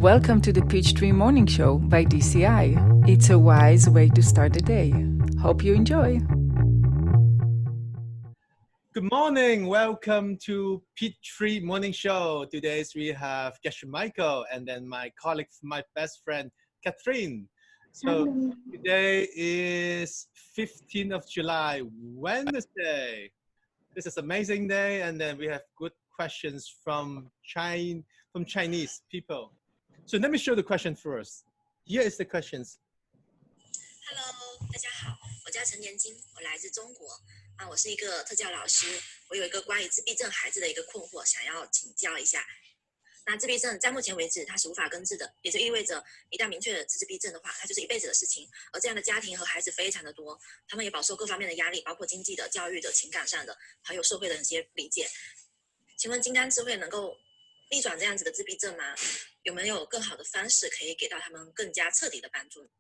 Welcome to the Peachtree Morning Show by DCI. It's a wise way to start the day. Hope you enjoy. Good morning. Welcome to Peachtree Morning Show. Today we have guest Michael and then my colleague, my best friend, Catherine. So today is 15th of July, Wednesday. This is an amazing day, and then we have good questions from Chinese people. So let me show the question first. Here is the questions. Hello， 大家好，我叫陈年金，我来自中国啊，我是一个特教老师，我有一个关于自闭症孩子的一个困惑，想要请教一下。那自闭症在目前为止它是无法根治的，也就意味着一旦明确的自闭症的话，它就是一辈子的事情。而这样的家庭和孩子非常的多，他们也饱受各方面的压力，包括经济的、教育的、情感上的，还有社会的一些理解。请问金刚智慧能够逆转这样子的自闭症吗？有没有更好的方式可以给到他们更加彻底的帮助？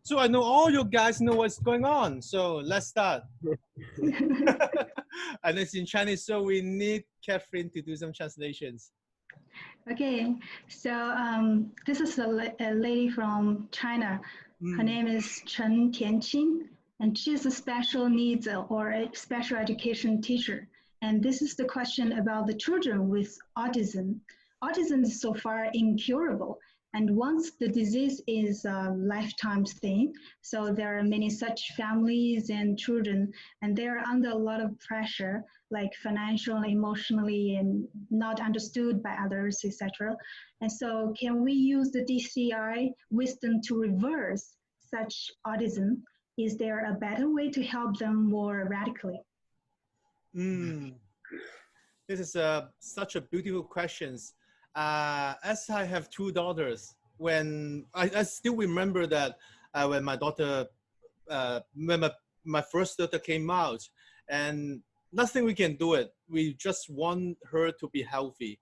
So I know all you guys know what's going on. So let's start. And it's in Chinese, so we need Catherine to do some translations. Okay, so this is a lady from China. Her name is Chen Tianqing, and she's a special needs or a special education teacher. And this is the question about the children with autism. Autism is so far incurable. And once the disease is a lifetime thing, so there are many such families and children, and they are under a lot of pressure, like financial, emotionally, and not understood by others, etc. And so can we use the DCI wisdom to reverse such autism? Is there a better way to help them more radically? This is such a beautiful question. As I have two daughters, when I still remember that when my daughter, when my first daughter came out, and nothing we can do it. We just want her to be healthy.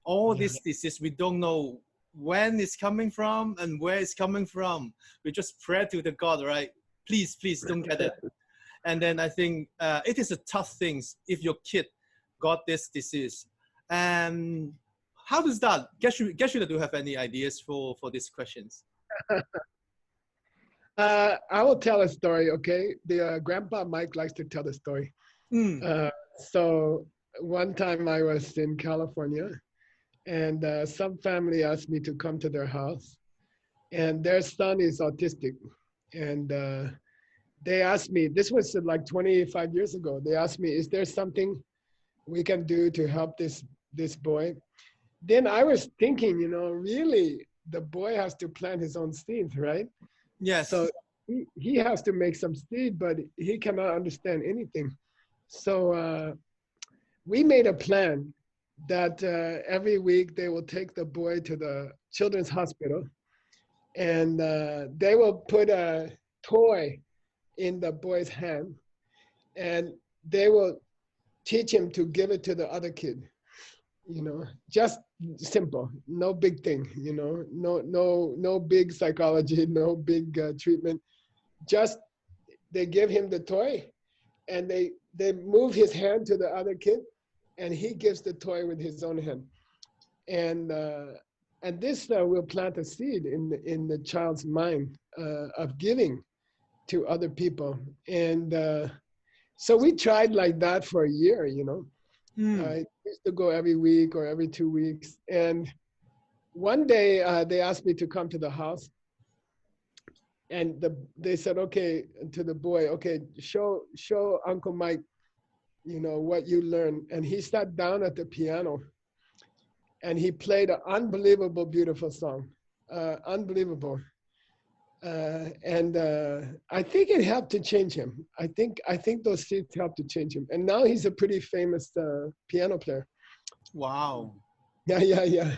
All this disease, we don't know when it's coming from and where it's coming from. We just pray to the God, right? Please, please don't get it. And then I think it is a tough thing if your kid got this disease. And how does that? Geshe, do you have any ideas for these questions? I will tell a story, okay? The Grandpa Mike likes to tell the story. So one time I was in California, and some family asked me to come to their house, and their son is autistic. And they asked me, this was like 25 years ago, they asked me, is there something we can do to help this boy? Then I was thinking, you know, really, the boy has to plant his own seeds, right? Yes. So he has to make some seed, but he cannot understand anything. So we made a plan that every week they will take the boy to the children's hospital, and they will put a toy in the boy's hand, and they will teach him to give it to the other kid. You know, just simple, no big thing, you know, no big psychology, no big treatment. Just they give him the toy, and they move his hand to the other kid, and he gives the toy with his own hand. And this will plant a seed in the child's mind of giving to other people. And so we tried like that for a year, you know. I used to go every week or every 2 weeks. And one day they asked me to come to the house. And they said, okay, to the boy, okay, show Uncle Mike, you know, what you learned. And he sat down at the piano and he played an unbelievable, beautiful song, unbelievable. And I think it helped to change him. I think those seeds helped to change him. And now he's a pretty famous piano player. Wow. Yeah.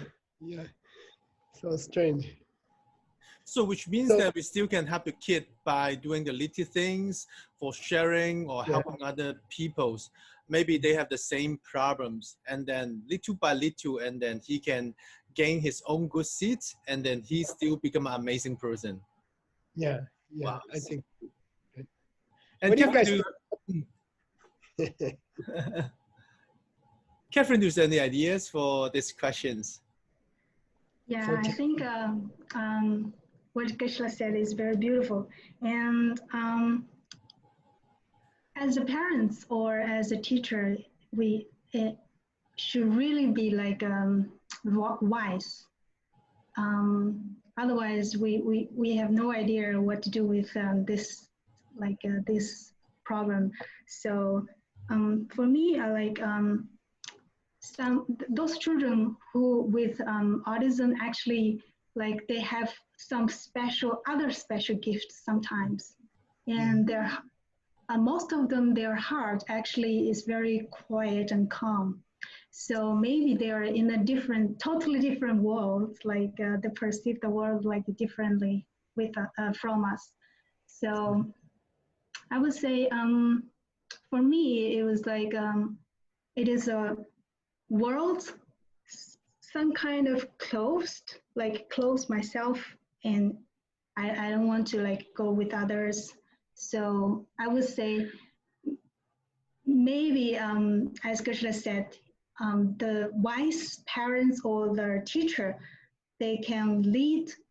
So strange. So which means that we still can help the kid by doing the little things for sharing or helping other peoples. Maybe they have the same problems, and then little by little, and then he can gain his own good seeds, and then he still become an amazing person. Yeah, wow. I think. And what do you guys do? Catherine, do you have any ideas for these questions? Yeah, for I think what Kishla said is very beautiful. And as a parents or as a teacher, we should really be like wise. Otherwise, we have no idea what to do with this this problem. So for me, I like those children who with autism actually like they have some other special gifts sometimes, and their most of them their heart actually is very quiet and calm. So maybe they are in a totally different world, like they perceive the world like differently with from us. So I would say for me it was like it is a world some kind of closed, like close myself, and I don't want to like go with others. So I would say maybe, as Gershla said, the wise parents or the teacher, they can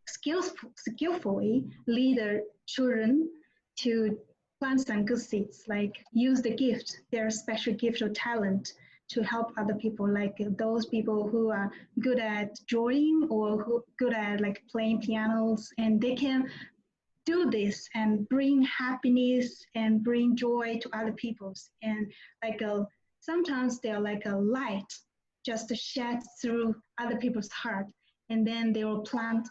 skillfully lead their children to plant some good seeds, like use the gift, their special gift or talent to help other people, like those people who are good at drawing or who good at like playing pianos, and they can do this and bring happiness and bring joy to other people's, and like sometimes they're like a light just shed through other people's heart, and then they will plant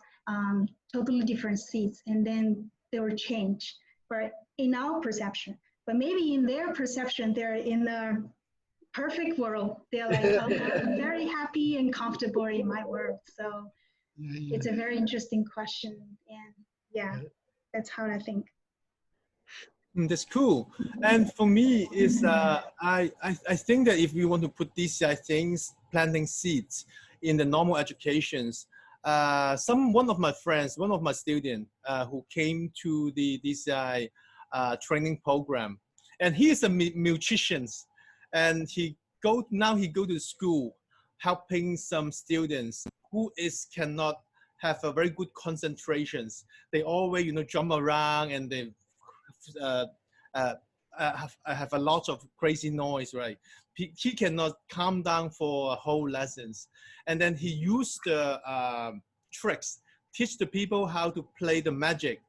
totally different seeds, and then they will change, but in our perception, but maybe in their perception they're in a perfect world, they're like I'm very happy and comfortable in my world. So it's a very interesting question, and yeah, that's how I think. That's cool. And for me, is I think that if we want to put these things, planting seeds in the normal educations, one of my friends, one of my students who came to the DCI training program, and he is a musician, and he go to school helping some students who cannot have a very good concentrations. They always jump around, and they uh, have a lot of crazy noise, right? He cannot calm down for a whole lessons. And then he used the tricks, teach the people how to play the magic.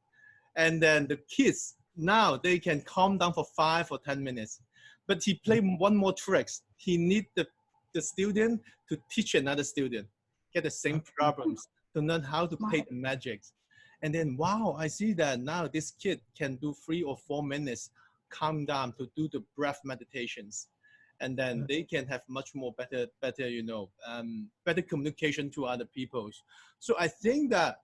And then the kids, now they can calm down for 5 or 10 minutes. But he played one more tricks. He need the student to teach another student, get the same problems, to learn how to play the magic. And then, wow, I see that now this kid can do 3 or 4 minutes, calm down to do the breath meditations. And then they can have much more better, better communication to other people. So I think that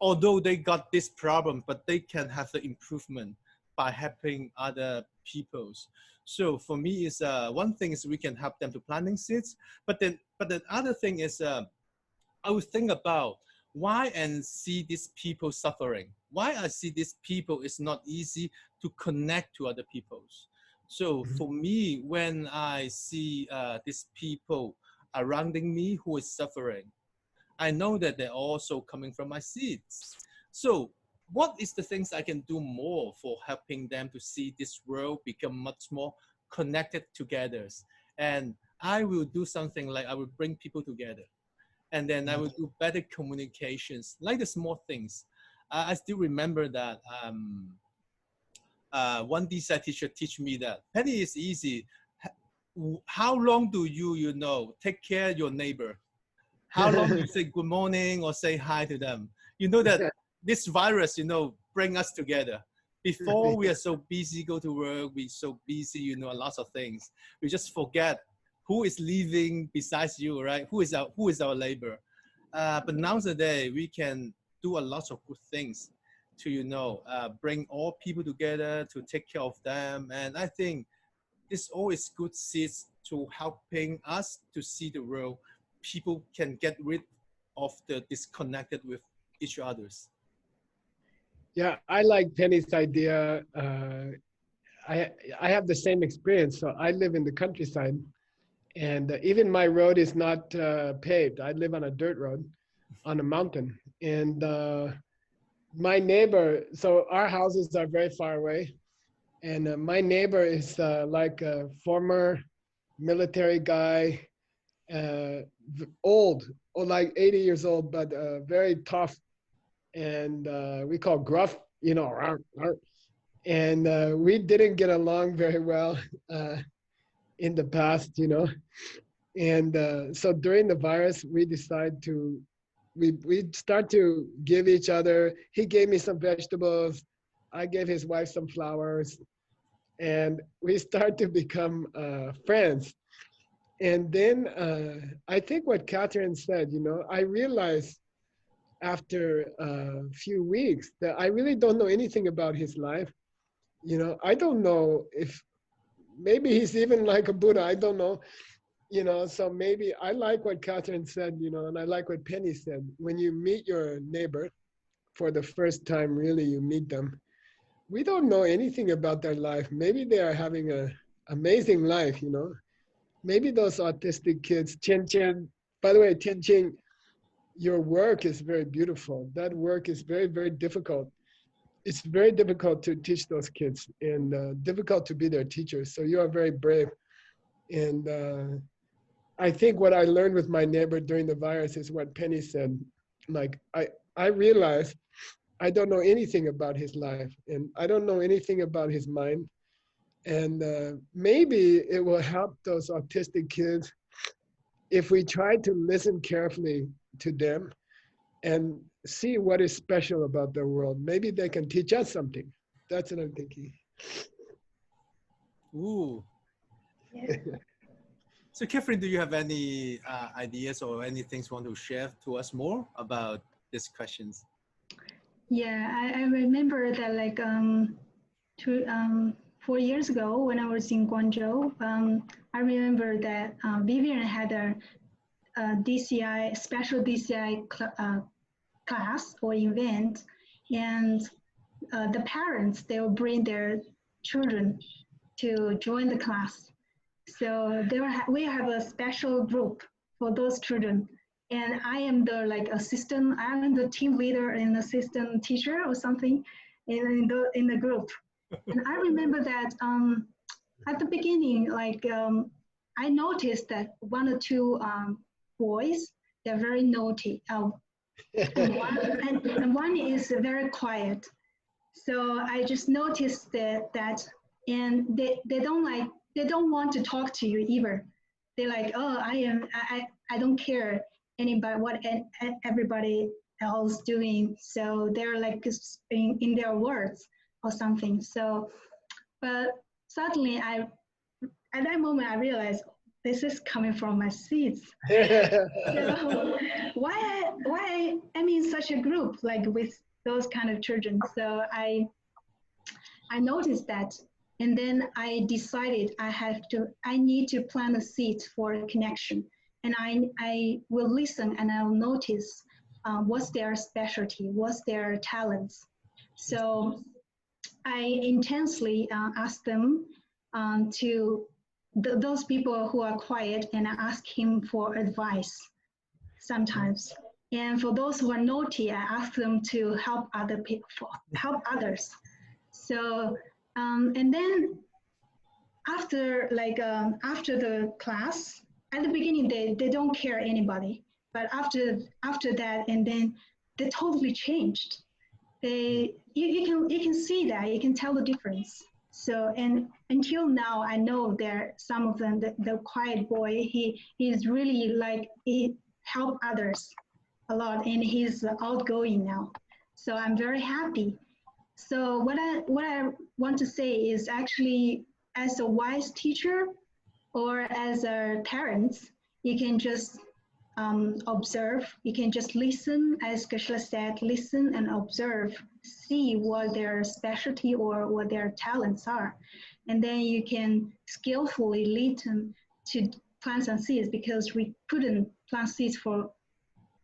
although they got this problem, but they can have the improvement by helping other peoples. So for me, is one thing is we can help them to planting seeds, but the other thing is I would think about why and see these people suffering. Why I see these people is not easy to connect to other peoples. So for me, when I see these people surrounding me who is suffering, I know that they're also coming from my seeds. So what is the things I can do more for helping them to see this world become much more connected together? And I will do something like I will bring people together. And then I will do better communications, like the small things. I still remember that one design teacher teach me that penny is easy. How long do you take care of your neighbor? How long you say good morning or say hi to them? You know that this virus, bring us together. Before we are so busy, go to work, we so busy, lots of things. We just forget who is living besides you, right? Who is our neighbor? But nowadays we can do a lot of good things to bring all people together to take care of them, and I think this all is good seeds to helping us to see the world. People can get rid of the disconnected with each others. Yeah, I like Penny's idea. I have the same experience. So I live in the countryside, And even my road is not paved. I live on a dirt road on a mountain. And my neighbor, so our houses are very far away. And my neighbor is like a former military guy, old, or like 80 years old, but very tough. And we call gruff, you know, rawr, rawr. And we didn't get along very well in the past, you know. And so during the virus, we decided to, we start to give each other, he gave me some vegetables, I gave his wife some flowers, and we start to become friends. And then I think what Catherine said, you know, I realized after a few weeks that I really don't know anything about his life. You know, I don't know if maybe he's even like a Buddha, I don't know. You know, so maybe I like what Catherine said, you know, and I like what Penny said. When you meet your neighbor for the first time, really, you meet them. We don't know anything about their life. Maybe they are having a amazing life, you know. Maybe those autistic kids, Chen Chen, by the way, Tian Qing, your work is very beautiful. That work is very, very difficult. It's very difficult to teach those kids and difficult to be their teacher. So you are very brave. And I think what I learned with my neighbor during the virus is what Penny said. Like, I realized I don't know anything about his life and I don't know anything about his mind. And maybe it will help those autistic kids if we try to listen carefully to them and see what is special about their world. Maybe they can teach us something. That's what I'm thinking. Ooh. Yeah. So, Catherine, do you have any ideas or any things you want to share to us more about these questions? Yeah, I remember that like 4 years ago when I was in Guangzhou, I remember that Vivian had a DCI, special DCI class or event, and the parents, they will bring their children to join the class. So we have a special group for those children. And I am the like assistant, I am the team leader and assistant teacher or something in the group. And I remember that at the beginning, like I noticed that one or two boys, they're very naughty. And one is very quiet. So I just noticed that and they don't want to talk to you either. They're like, oh, I don't care anybody what everybody else doing. So they're like in their words or something. So, but suddenly at that moment I realized this is coming from my seeds. So why I'm in such a group like with those kind of children. So I noticed that, and then I decided I need to plant a seed for a connection, and I will listen and I'll notice what's their specialty, what's their talents. So I intensely ask them to those people who are quiet, and I ask him for advice sometimes. And for those who are naughty, I ask them to help other people, help others. So, and then after the class, at the beginning they don't care anybody, but after that, and then they totally changed. You can see that, you can tell the difference. So, and until now, I know there some of them, the quiet boy, he's really like he help others a lot, and he's outgoing now. So I'm very happy. So what I want to say is actually, as a wise teacher or as a parent, you can just observe. You can just listen, as Geshe said, listen and observe, see what their specialty or what their talents are, and then you can skillfully lead them to plant some seeds, because we couldn't plant seeds for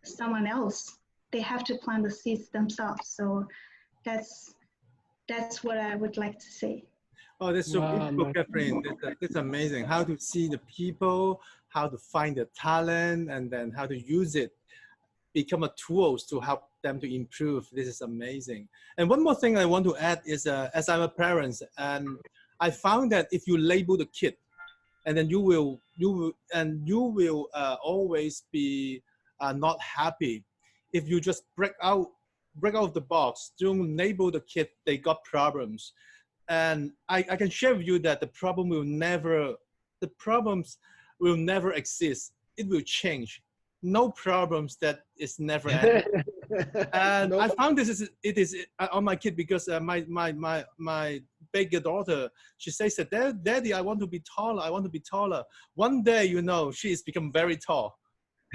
someone else. They have to plant the seeds themselves. So that's what I would like to say. Oh, that's so Wow, beautiful, man. Catherine. That's amazing. How to see the people, how to find the talent, and then how to use it, become a tools to help them to improve. This is amazing. And one more thing I want to add is, as I'm a parent, and I found that if you label the kid, and then you will always be not happy if you just break out of the box. Don't label the kid. They got problems, and I can share with you that the problems will never exist. It will change. No problems that is never ending. And No, I found it is on my kid because my bigger daughter, she says that, Daddy, I want to be taller. I want to be taller. One day, she is become very tall.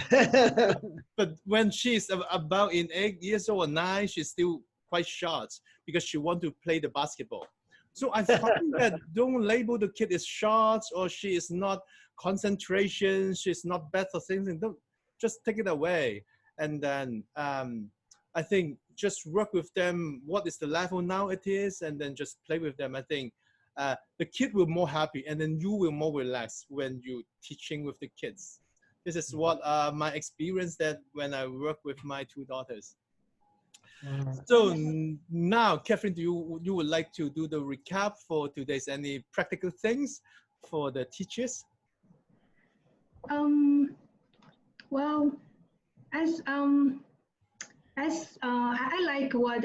But when she's about in 8 years old or 9, she's still quite short because she want to play the basketball. So I find that don't label the kid as short or she is not concentration, she's not better things, and don't just take it away. And then I think just work with them. What is the level now it is, and then just play with them. I think the kid will more happy, and then you will more relaxed when you teaching with the kids. This is what my experience that when I work with my two daughters. So now, Catherine, do you would like to do the recap for today's any practical things for the teachers? Well, as I like what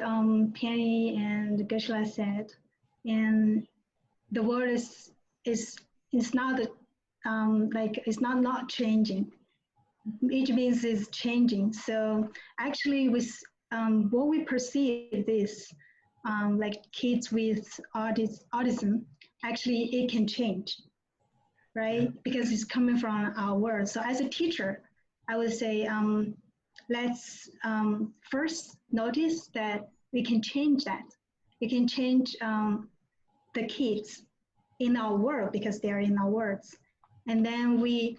Penny and Geshla said, and the world is not like it's not changing. Each means is changing. So actually, with what we perceive is like kids with autism, actually it can change, right? Because it's coming from our world. So as a teacher, I would say let's first notice that we can change that. We can change the kids in our world because they are in our words. And then we,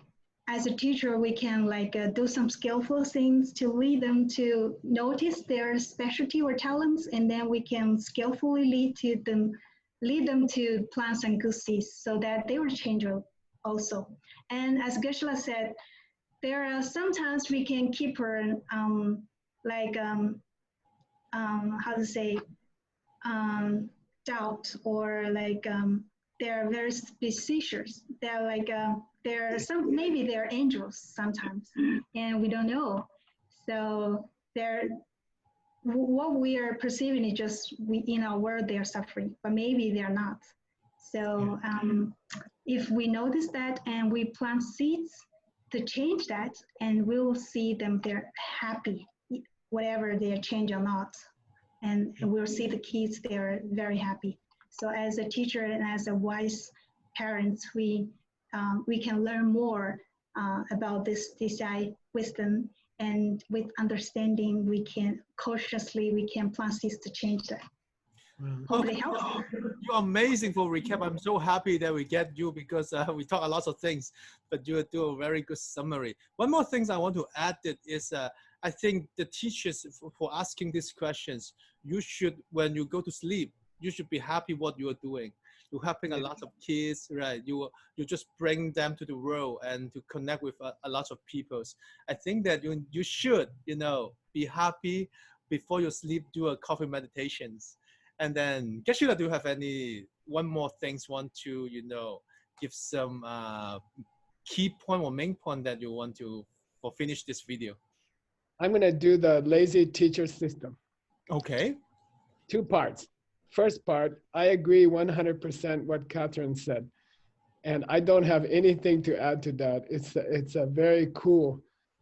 as a teacher, we can like do some skillful things to lead them to notice their specialty or talents, and then we can skillfully lead them to plants and good seeds so that they will change also. And as Geshla said, there are sometimes we can keep her like how to say doubt or like they're very suspicious. They're like they're some maybe they're angels sometimes, and we don't know. So they're what we are perceiving is just we in our world they are suffering, but maybe they are not. So if we notice that and we plant seeds to change that, and we'll see them they're happy, whatever they change or not, and we'll see the kids they're very happy. So as a teacher and as a wise parents, we can learn more about this DCI wisdom, and with understanding, we can cautiously we can plant seeds to change that. Hopefully it helps. You're amazing for recap. I'm so happy that we get you because we talk a lot of things, but you do a very good summary. One more thing I want to add is I think the teachers for asking these questions, you should, when you go to sleep, you should be happy what you are doing. You're helping a lot of kids, right? You just bring them to the world and to connect with a lot of people. I think that you should, be happy before you sleep, do a coffee meditations. And then, Geshula, do you have one more things want to, give some key point or main point that you want to for finish this video? I'm going to do the lazy teacher system. Okay. 2 parts. First part, I agree 100% what Catherine said. And I don't have anything to add to that. It's a very cool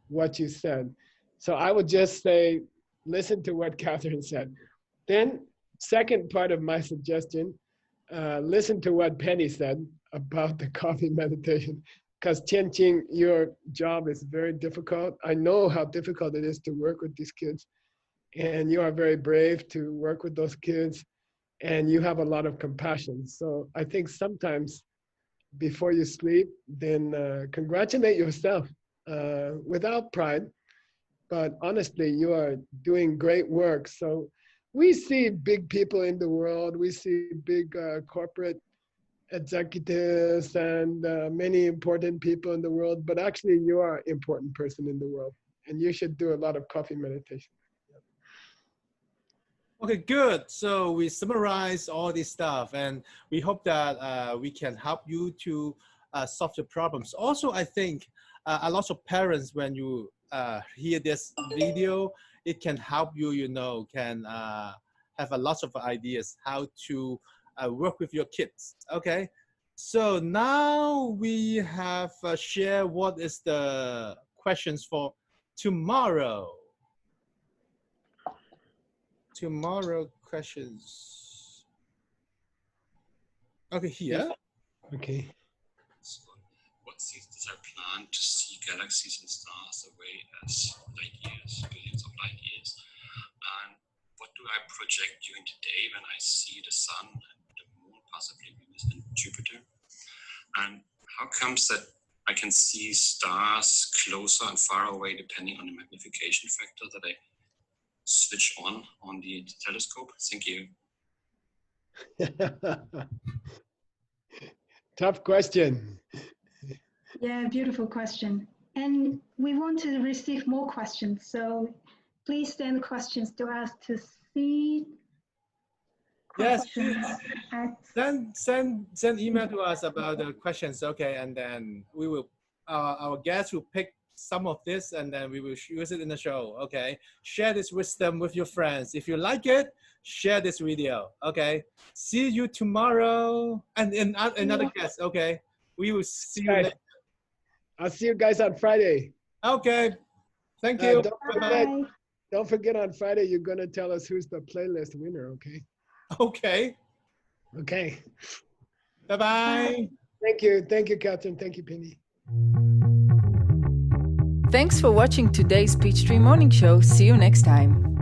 what you said. So I would just say, listen to what Catherine said. Then second part of my suggestion, listen to what Penny said about the coffee meditation. Because Tianqing, your job is very difficult. I know how difficult it is to work with these kids. And you are very brave to work with those kids. And you have a lot of compassion. So I think sometimes before you sleep, then congratulate yourself without pride. But honestly, you are doing great work. So we see big people in the world. We see big corporate executives and many important people in the world, but actually you are an important person in the world, and you should do a lot of coffee meditation. Okay, good. So we summarize all this stuff, and we hope that we can help you to solve the problems. Also, I think a lot of parents, when you hear this video, it can help you, can have a lot of ideas how to work with your kids. Okay, so now we have shared what is the questions for tomorrow. Tomorrow questions. Okay, here. Okay. So, what seeds does I plant to see galaxies and stars away as light years, billions of light years? And what do I project during the day when I see the sun, the moon, possibly Venus and Jupiter? And how comes that I can see stars closer and far away depending on the magnification factor that I switch on the telescope? Thank you. Tough question. Yeah, beautiful question. And we want to receive more questions. So please send questions to us to see Yes. questions. Send email to us about the questions. Okay, and then we will our guests will pick some of this, and then we will use it in the show. Okay, share this wisdom with your friends. If you like it, share this video. Okay, see you tomorrow, and another guest. Okay, we will see you later. I'll see you guys on Friday. Okay, thank you. Don't forget on Friday you're gonna tell us who's the playlist winner. Okay. Okay. Okay. Bye-bye. Thank you, Catherine. Thank you, Penny. Thanks for watching today's Peachtree Morning Show. See you next time.